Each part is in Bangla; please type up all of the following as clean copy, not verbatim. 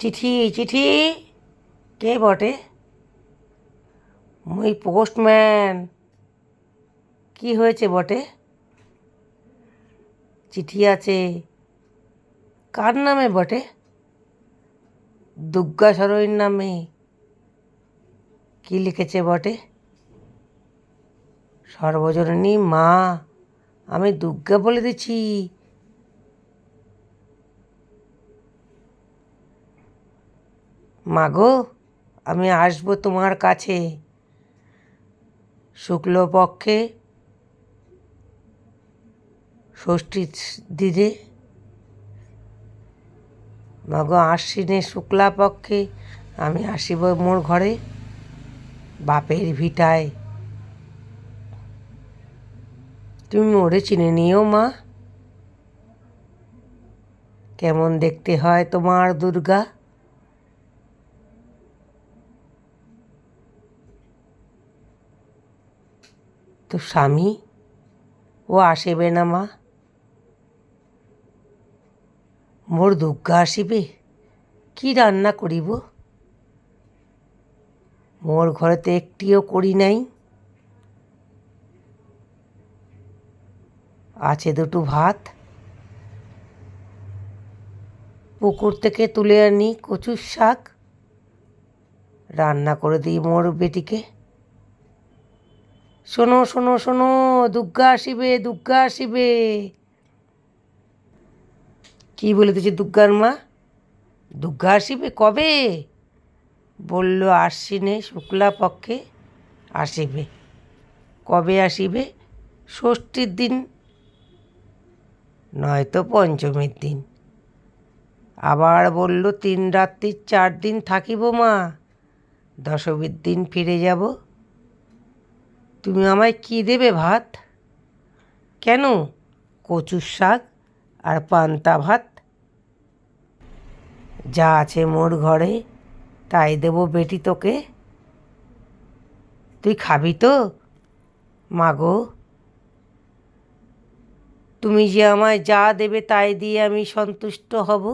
চিঠি চিঠি, কে বটে? মুই পোস্টম্যান। কি হয়েছে বটে? চিঠি আছে। কার নামে বটে? দুর্গা সরোইর নামে। কি লিখেছে বটে? সর্বজননী মা, আমি দুর্গা বলে দিছি। মাগো, আমি আসবো তোমার কাছে শুক্লপক্ষে ষষ্ঠীর দিনে। মাগো, আশ্বিনে শুক্লাপক্ষে আমি আসিব মোর ঘরে, বাপের ভিটায়। তুমি মোরে চিনে নিও মা। কেমন দেখতে হয় তোমার দুর্গা? তো স্বামী ও আসিবে না মা? মোর দুর্গা আসিবে? কি রান্না করিব? মোর ঘরেতে একটিও করি নাই। আছে দুটো ভাত, পুকুর থেকে তুলে আনি কচুর শাক, রান্না করে দিই মোর বেটিকে। শোনো শোনো শোনো, দুর্গা আসিবে, দুর্গা আসিবে। কি বলিতেছে দুর্গার মা? দুর্গা আসিবে কবে? বলল আশ্বিনে শুক্লা পক্ষে আসিবে। কবে আসিবে? ষষ্ঠীর দিন, নয়তো পঞ্চমীর দিন। আবার বলল 3 রাত্রি 4 দিন থাকিব মা, দশমীর দিন ফিরে যাব। তুমি আমায় কি দেবে ভাত? কেন? কচুর শাক আর পান্তা ভাত। যা আছে মোর ঘরে তাই দেব বেটি তোকে। তুই খাবি তো মাগো? তুমি যে আমায় যা দেবে তাই দিয়ে আমি সন্তুষ্ট হব।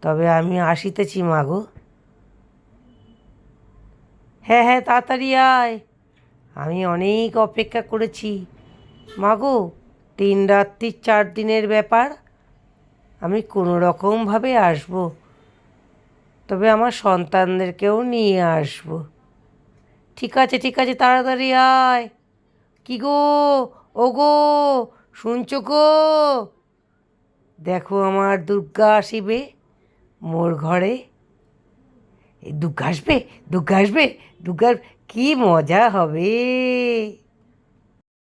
তবে আমি আসিতেছি মাগো। হ্যাঁ হ্যাঁ, তাড়াতাড়ি আয়, আমি অনেক অপেক্ষা করেছি মাগো। 3 রাত্রি 4 দিনের ব্যাপার, আমি কোনো রকমভাবে আসবো। তবে আমার সন্তানদেরকেও নিয়ে আসবো। ঠিক আছে ঠিক আছে, তাড়াতাড়ি আয়। কি গো, ও গো, শুনছো গো? দেখো আমার দুর্গা আসিবে মোর ঘরে। এই দুর্গা আসবে, দুর্গা আসবে, দুর্গার কি মজা হবে।